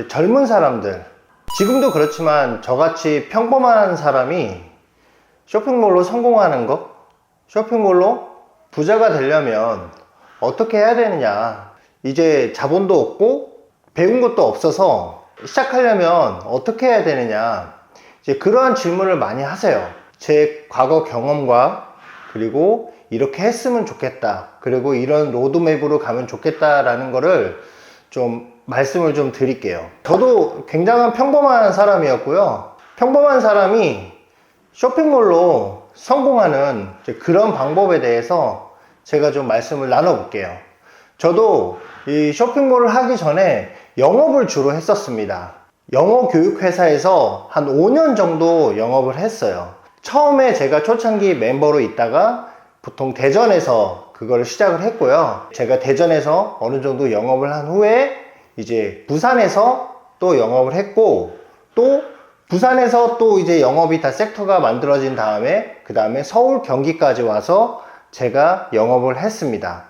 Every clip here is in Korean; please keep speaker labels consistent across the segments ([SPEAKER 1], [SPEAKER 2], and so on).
[SPEAKER 1] 젊은 사람들, 지금도 그렇지만 저같이 평범한 사람이 쇼핑몰로 성공하는 것, 쇼핑몰로 부자가 되려면 어떻게 해야 되느냐, 이제 자본도 없고 배운 것도 없어서 시작하려면 어떻게 해야 되느냐, 이제 그러한 질문을 많이 하세요. 제 과거 경험과 그리고 이렇게 했으면 좋겠다, 그리고 이런 로드맵으로 가면 좋겠다라는 거를 좀 말씀을 좀 드릴게요. 저도 굉장한 평범한 사람이었고요. 평범한 사람이 쇼핑몰로 성공하는 그런 방법에 대해서 제가 좀 말씀을 나눠볼게요. 저도 이 쇼핑몰을 하기 전에 영업을 주로 했었습니다. 영어 교육 회사에서 한 5년 정도 영업을 했어요. 처음에 제가 초창기 멤버로 있다가 보통 대전에서 그걸 시작을 했고요. 제가 대전에서 어느 정도 영업을 한 후에 이제 부산에서 또 영업을 했고, 또 부산에서 또 이제 영업이 다 섹터가 만들어진 다음에 그 다음에 서울 경기까지 와서 제가 영업을 했습니다.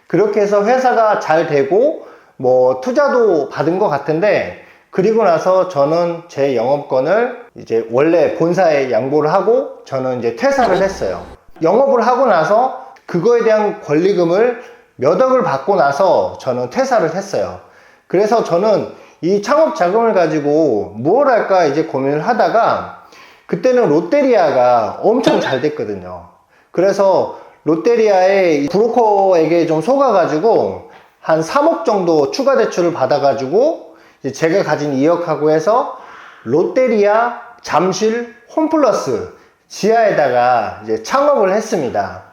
[SPEAKER 1] 그렇게 해서 회사가 잘 되고 뭐 투자도 받은 것 같은데, 그리고 나서 저는 제 영업권을 이제 원래 본사에 양보를 하고 저는 이제 퇴사를 했어요. 영업을 하고 나서 그거에 대한 권리금을 몇 억을 받고 나서 저는 퇴사를 했어요. 그래서 저는 이 창업 자금을 가지고 뭘 할까 이제 고민을 하다가, 그때는 롯데리아가 엄청 잘 됐거든요. 그래서 롯데리아의 브로커에게 좀 속아가지고 한 3억 정도 추가 대출을 받아가지고 이제 제가 가진 2억하고 해서 롯데리아 잠실 홈플러스 지하에다가 이제 창업을 했습니다.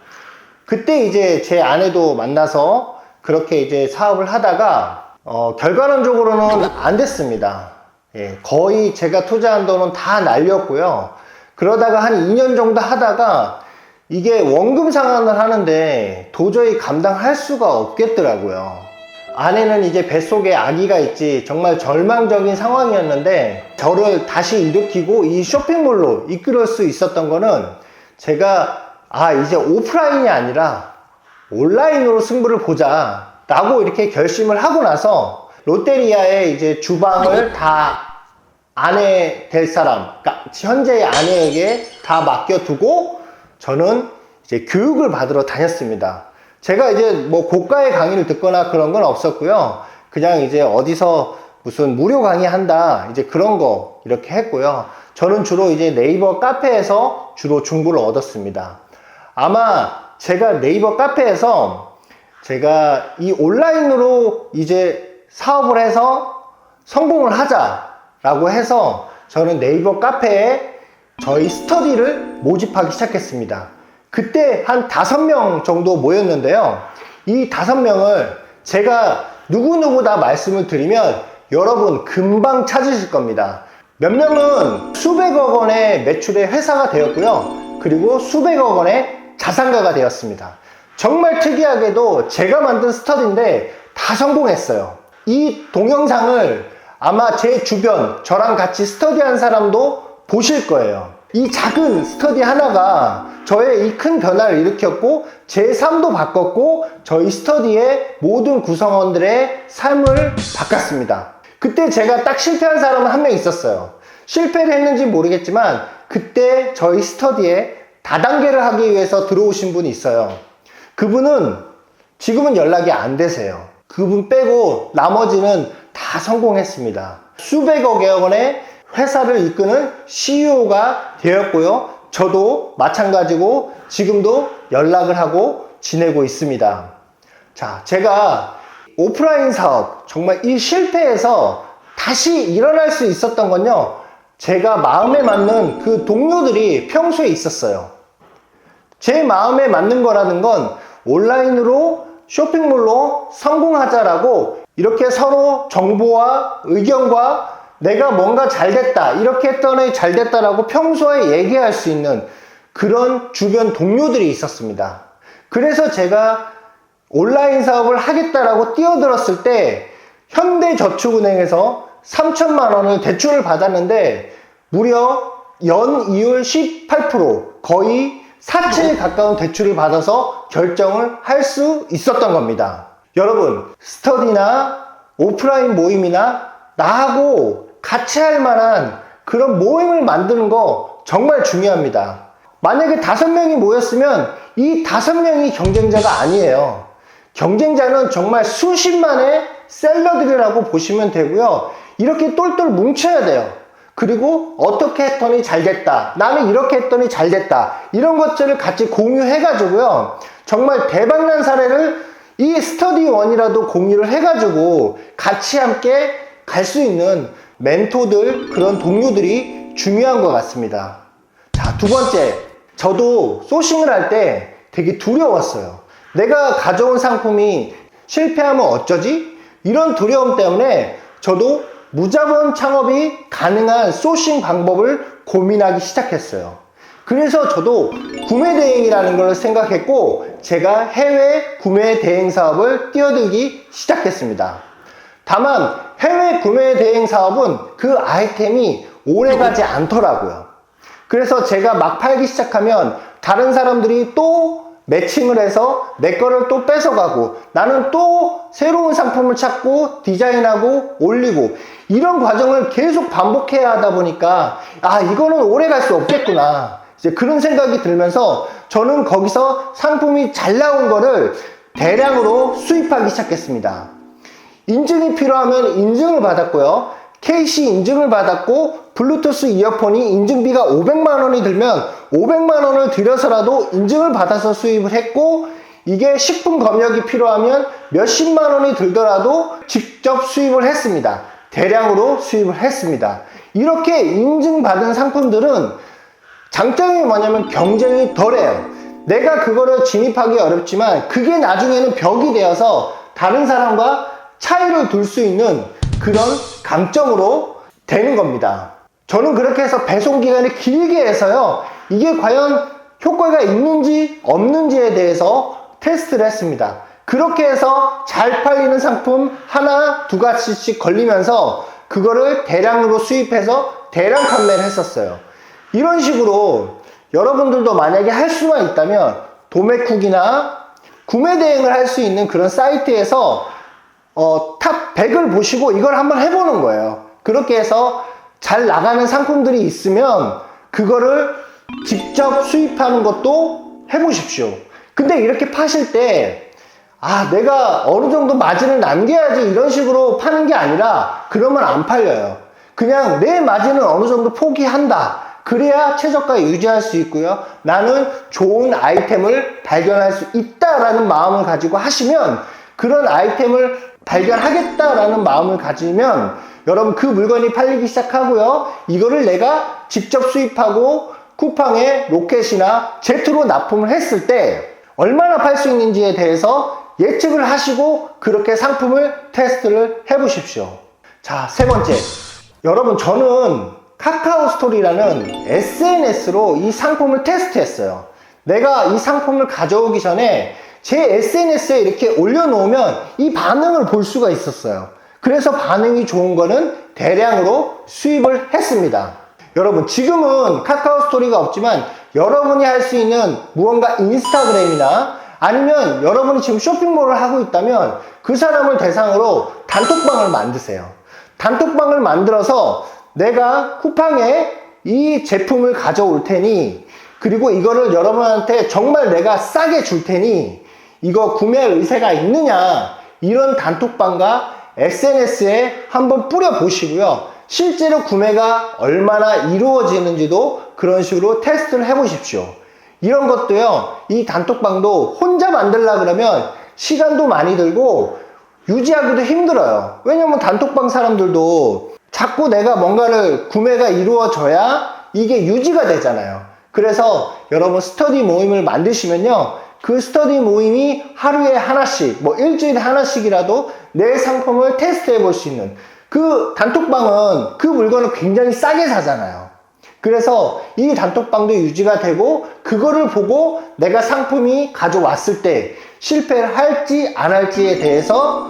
[SPEAKER 1] 그때 이제 제 아내도 만나서 그렇게 이제 사업을 하다가 결과론적으로는 안 됐습니다. 예, 거의 제가 투자한 돈은 다 날렸고요. 그러다가 한 2년 정도 하다가 이게 원금 상환을 하는데 도저히 감당할 수가 없겠더라고요. 아내는 이제 뱃속에 아기가 있지 정말 절망적인 상황이었는데, 저를 다시 일으키고 이 쇼핑몰로 이끌을 수 있었던 거는 제가 이제 오프라인이 아니라 온라인으로 승부를 보자 라고 이렇게 결심을 하고 나서 롯데리아의 이제 주방을 다 아내 될 사람, 그러니까 현재의 아내에게 다 맡겨두고 저는 이제 교육을 받으러 다녔습니다. 제가 이제 뭐 고가의 강의를 듣거나 그런 건 없었고요. 그냥 이제 어디서 무슨 무료 강의 한다, 이제 그런 거 이렇게 했고요. 저는 주로 이제 네이버 카페에서 주로 정보를 얻었습니다. 아마 제가 네이버 카페에서 제가 이 온라인으로 이제 사업을 해서 성공을 하자라고 해서 저는 네이버 카페에 저희 스터디를 모집하기 시작했습니다. 그때 한 5명 정도 모였는데요. 이 5명을 제가 누구누구 다 말씀을 드리면 여러분 금방 찾으실 겁니다. 몇 명은 수백억 원의 매출의 회사가 되었고요. 그리고 수백억 원의 자산가가 되었습니다. 정말 특이하게도 제가 만든 스터디인데 다 성공했어요. 이 동영상을 아마 제 주변 저랑 같이 스터디한 사람도 보실 거예요. 이 작은 스터디 하나가 저의 이 큰 변화를 일으켰고 제 삶도 바꿨고 저희 스터디의 모든 구성원들의 삶을 바꿨습니다. 그때 제가 딱 실패한 사람은 한 명 있었어요. 실패를 했는지 모르겠지만 그때 저희 스터디에 다단계를 하기 위해서 들어오신 분이 있어요. 그분은 지금은 연락이 안 되세요. 그분 빼고 나머지는 다 성공했습니다. 수백억여 원의 회사를 이끄는 CEO가 되었고요. 저도 마찬가지고 지금도 연락을 하고 지내고 있습니다. 자, 제가 오프라인 사업 정말 이 실패에서 다시 일어날 수 있었던 건요, 제가 마음에 맞는 그 동료들이 평소에 있었어요. 제 마음에 맞는 거라는 건 온라인으로 쇼핑몰로 성공하자라고 이렇게 서로 정보와 의견과 내가 뭔가 잘됐다, 이렇게 했더니 잘됐다라고 평소에 얘기할 수 있는 그런 주변 동료들이 있었습니다. 그래서 제가 온라인 사업을 하겠다라고 뛰어들었을 때 현대저축은행에서 3천만 원을 대출을 받았는데 무려 연이율 18%, 거의 4층에 가까운 대출을 받아서 결정을 할 수 있었던 겁니다. 여러분, 스터디나 오프라인 모임이나 나하고 같이 할 만한 그런 모임을 만드는 거 정말 중요합니다. 만약에 5명이 모였으면 이 5명이 경쟁자가 아니에요. 경쟁자는 정말 수십만의 셀러들이라고 보시면 되고요. 이렇게 똘똘 뭉쳐야 돼요. 그리고 어떻게 했더니 잘 됐다. 나는 이렇게 했더니 잘 됐다. 이런 것들을 같이 공유해가지고요. 정말 대박난 사례를 이 스터디1이라도 공유를 해가지고 같이 함께 갈 수 있는 멘토들, 그런 동료들이 중요한 것 같습니다. 자, 2번째. 저도 소싱을 할 때 되게 두려웠어요. 내가 가져온 상품이 실패하면 어쩌지? 이런 두려움 때문에 저도 무자본 창업이 가능한 소싱 방법을 고민하기 시작했어요. 그래서 저도 구매 대행이라는 걸 생각했고 제가 해외 구매 대행 사업을 뛰어들기 시작했습니다. 다만 해외 구매 대행 사업은 그 아이템이 오래가지 않더라고요. 그래서 제가 막 팔기 시작하면 다른 사람들이 또 매칭을 해서 내 거를 또 뺏어가고 나는 또 새로운 상품을 찾고 디자인하고 올리고 이런 과정을 계속 반복해야 하다 보니까 이거는 오래 갈 수 없겠구나, 이제 그런 생각이 들면서 저는 거기서 상품이 잘 나온 거를 대량으로 수입하기 시작했습니다. 인증이 필요하면 인증을 받았고요. KC 인증을 받았고 블루투스 이어폰이 인증비가 500만 원이 들면 500만 원을 들여서라도 인증을 받아서 수입을 했고, 이게 식품 검역이 필요하면 몇십만 원이 들더라도 직접 수입을 했습니다. 대량으로 수입을 했습니다. 이렇게 인증받은 상품들은 장점이 뭐냐면 경쟁이 덜해요. 내가 그거를 진입하기 어렵지만 그게 나중에는 벽이 되어서 다른 사람과 차이를 둘 수 있는 그런 강점으로 되는 겁니다. 저는 그렇게 해서 배송 기간을 길게 해서요, 이게 과연 효과가 있는지 없는지에 대해서 테스트를 했습니다. 그렇게 해서 잘 팔리는 상품 하나, 2가지씩 걸리면서 그거를 대량으로 수입해서 대량 판매를 했었어요. 이런 식으로 여러분들도 만약에 할 수만 있다면 도매쿡이나 구매 대행을 할 수 있는 그런 사이트에서 탑 100을 보시고 이걸 한번 해보는 거예요. 그렇게 해서 잘 나가는 상품들이 있으면 그거를 직접 수입하는 것도 해보십시오. 근데 이렇게 파실 때 내가 어느 정도 마진을 남겨야지 이런 식으로 파는 게 아니라 그러면 안 팔려요. 그냥 내 마진은 어느 정도 포기한다. 그래야 최저가 유지할 수 있고요. 나는 좋은 아이템을 발견할 수 있다라는 마음을 가지고 하시면, 그런 아이템을 발견하겠다라는 마음을 가지면 여러분 그 물건이 팔리기 시작하고요. 이거를 내가 직접 수입하고 쿠팡에 로켓이나 제트로 납품을 했을 때 얼마나 팔 수 있는지에 대해서 예측을 하시고 그렇게 상품을 테스트를 해보십시오. 자, 3번째. 여러분, 저는 카카오 스토리라는 SNS로 이 상품을 테스트했어요. 내가 이 상품을 가져오기 전에 제 SNS에 이렇게 올려놓으면 이 반응을 볼 수가 있었어요. 그래서 반응이 좋은 거는 대량으로 수입을 했습니다. 여러분, 지금은 카카오 스토리가 없지만 여러분이 할 수 있는 무언가 인스타그램이나 아니면 여러분이 지금 쇼핑몰을 하고 있다면 그 사람을 대상으로 단톡방을 만드세요. 단톡방을 만들어서 내가 쿠팡에 이 제품을 가져올 테니, 그리고 이거를 여러분한테 정말 내가 싸게 줄 테니 이거 구매할 의사가 있느냐, 이런 단톡방과 SNS에 한번 뿌려 보시고요. 실제로 구매가 얼마나 이루어지는지도 그런 식으로 테스트를 해 보십시오. 이런 것도요, 이 단톡방도 혼자 만들려고 그러면 시간도 많이 들고 유지하기도 힘들어요. 왜냐면 단톡방 사람들도 자꾸 내가 뭔가를 구매가 이루어져야 이게 유지가 되잖아요. 그래서 여러분 스터디 모임을 만드시면요, 그 스터디 모임이 하루에 하나씩, 일주일에 하나씩이라도 내 상품을 테스트해 볼 수 있는, 그 단톡방은 그 물건을 굉장히 싸게 사잖아요. 그래서 이 단톡방도 유지가 되고 그거를 보고 내가 상품이 가져왔을 때 실패를 할지 안 할지에 대해서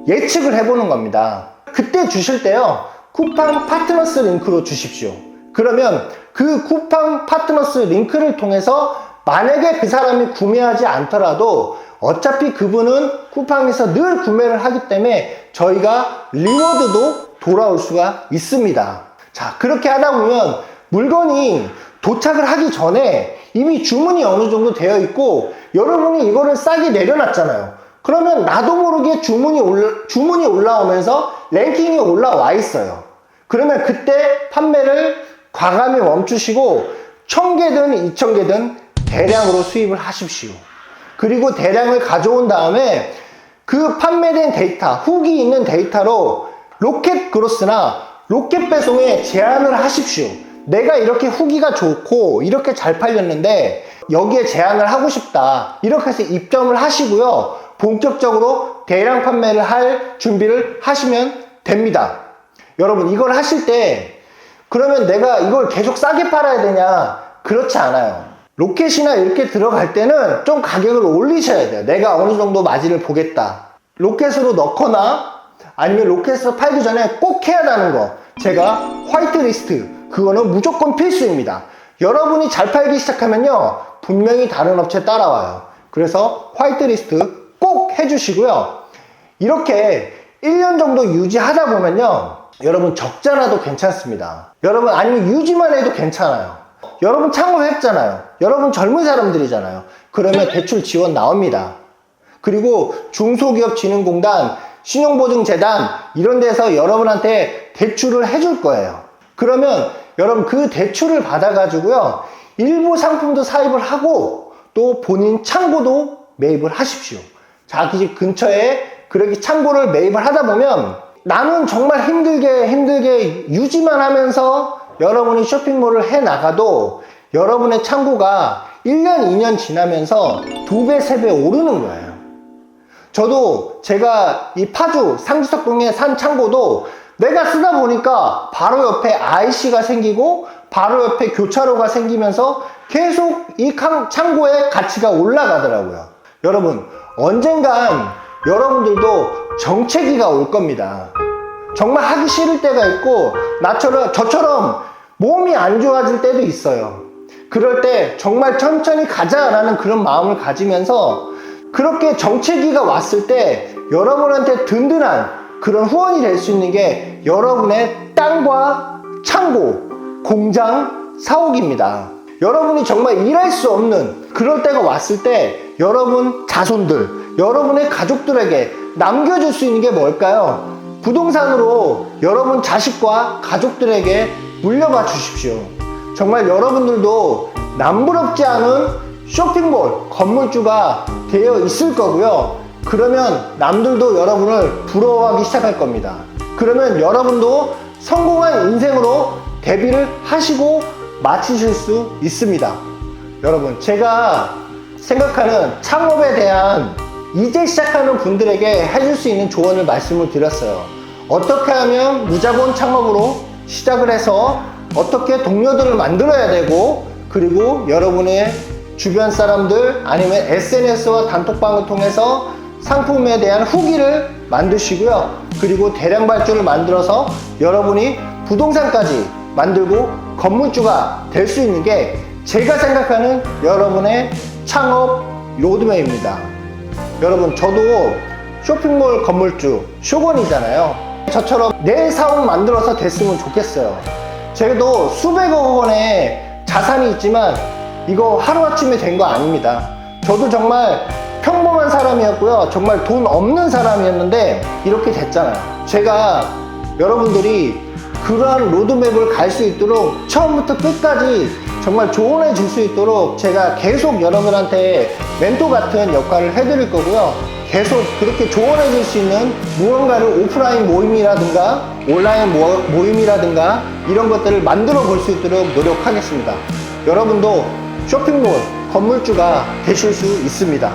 [SPEAKER 1] 예측을 해보는 겁니다. 그때 주실 때요, 쿠팡 파트너스 링크로 주십시오. 그러면 그 쿠팡 파트너스 링크를 통해서 만약에 그 사람이 구매하지 않더라도 어차피 그분은 쿠팡에서 늘 구매를 하기 때문에 저희가 리워드도 돌아올 수가 있습니다. 자, 그렇게 하다 보면 물건이 도착을 하기 전에 이미 주문이 어느 정도 되어 있고 여러분이 이거를 싸게 내려놨잖아요. 그러면 나도 모르게 주문이 올라오면서 랭킹이 올라와 있어요. 그러면 그때 판매를 과감히 멈추시고 1000개든 2000개든 대량으로 수입을 하십시오. 그리고 대량을 가져온 다음에 그 판매된 데이터, 후기 있는 데이터로 로켓 그로스나 로켓 배송에 제안을 하십시오. 내가 이렇게 후기가 좋고 이렇게 잘 팔렸는데 여기에 제안을 하고 싶다. 이렇게 해서 입점을 하시고요. 본격적으로 대량 판매를 할 준비를 하시면 됩니다. 여러분, 이걸 하실 때 그러면 내가 이걸 계속 싸게 팔아야 되냐? 그렇지 않아요. 로켓이나 이렇게 들어갈 때는 좀 가격을 올리셔야 돼요. 내가 어느 정도 마진을 보겠다. 로켓으로 넣거나 아니면 로켓으로 팔기 전에 꼭 해야 하는 거, 제가 화이트리스트, 그거는 무조건 필수입니다. 여러분이 잘 팔기 시작하면요 분명히 다른 업체 따라와요. 그래서 화이트리스트 꼭 해주시고요. 이렇게 1년 정도 유지하다 보면요 여러분 적자나도 괜찮습니다. 여러분, 아니면 유지만 해도 괜찮아요. 여러분 창업했잖아요. 여러분 젊은 사람들이잖아요. 그러면 대출 지원 나옵니다. 그리고 중소기업진흥공단, 신용보증재단 이런 데서 여러분한테 대출을 해줄 거예요. 그러면 여러분 그 대출을 받아가지고요 일부 상품도 사입을 하고 또 본인 창고도 매입을 하십시오. 자기 집 근처에 그렇게 창고를 매입을 하다 보면 나는 정말 힘들게 유지만 하면서 여러분이 쇼핑몰을 해 나가도 여러분의 창고가 1년, 2년 지나면서 2배, 3배 오르는 거예요. 저도 제가 이 파주 상지석동에 산 창고도 내가 쓰다 보니까 바로 옆에 IC가 생기고 바로 옆에 교차로가 생기면서 계속 이 창고의 가치가 올라가더라고요. 여러분, 언젠간 여러분들도 정체기가 올 겁니다. 정말 하기 싫을 때가 있고 저처럼 몸이 안 좋아질 때도 있어요. 그럴 때 정말 천천히 가자라는 그런 마음을 가지면서 그렇게 정체기가 왔을 때 여러분한테 든든한 그런 후원이 될 수 있는 게 여러분의 땅과 창고, 공장, 사옥입니다. 여러분이 정말 일할 수 없는 그럴 때가 왔을 때 여러분 자손들, 여러분의 가족들에게 남겨줄 수 있는 게 뭘까요? 부동산으로 여러분 자식과 가족들에게 물려봐 주십시오. 정말 여러분들도 남부럽지 않은 쇼핑몰, 건물주가 되어 있을 거고요. 그러면 남들도 여러분을 부러워하기 시작할 겁니다. 그러면 여러분도 성공한 인생으로 데뷔를 하시고 마치실 수 있습니다. 여러분, 제가 생각하는 창업에 대한 이제 시작하는 분들에게 해줄 수 있는 조언을 말씀을 드렸어요. 어떻게 하면 무자본 창업으로 시작을 해서 어떻게 동료들을 만들어야 되고, 그리고 여러분의 주변 사람들 아니면 SNS와 단톡방을 통해서 상품에 대한 후기를 만드시고요. 그리고 대량 발주를 만들어서 여러분이 부동산까지 만들고 건물주가 될 수 있는 게 제가 생각하는 여러분의 창업 로드맵입니다. 여러분, 저도 쇼핑몰 건물주 쇼건이잖아요. 저처럼 내 사업 만들어서 됐으면 좋겠어요. 저도 수백억 원의 자산이 있지만 이거 하루아침에 된 거 아닙니다. 저도 정말 평범한 사람이었고요. 정말 돈 없는 사람이었는데 이렇게 됐잖아요. 제가 여러분들이 그러한 로드맵을 갈 수 있도록 처음부터 끝까지 정말 조언해 줄 수 있도록 제가 계속 여러분한테 멘토 같은 역할을 해드릴 거고요. 계속 그렇게 조언해 줄 수 있는 무언가를 오프라인 모임이라든가 온라인 모임이라든가 이런 것들을 만들어 볼 수 있도록 노력하겠습니다. 여러분도 쇼핑몰 건물주가 되실 수 있습니다.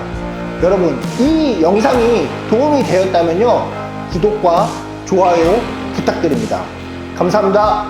[SPEAKER 1] 여러분, 이 영상이 도움이 되었다면요 구독과 좋아요 부탁드립니다. 감사합니다.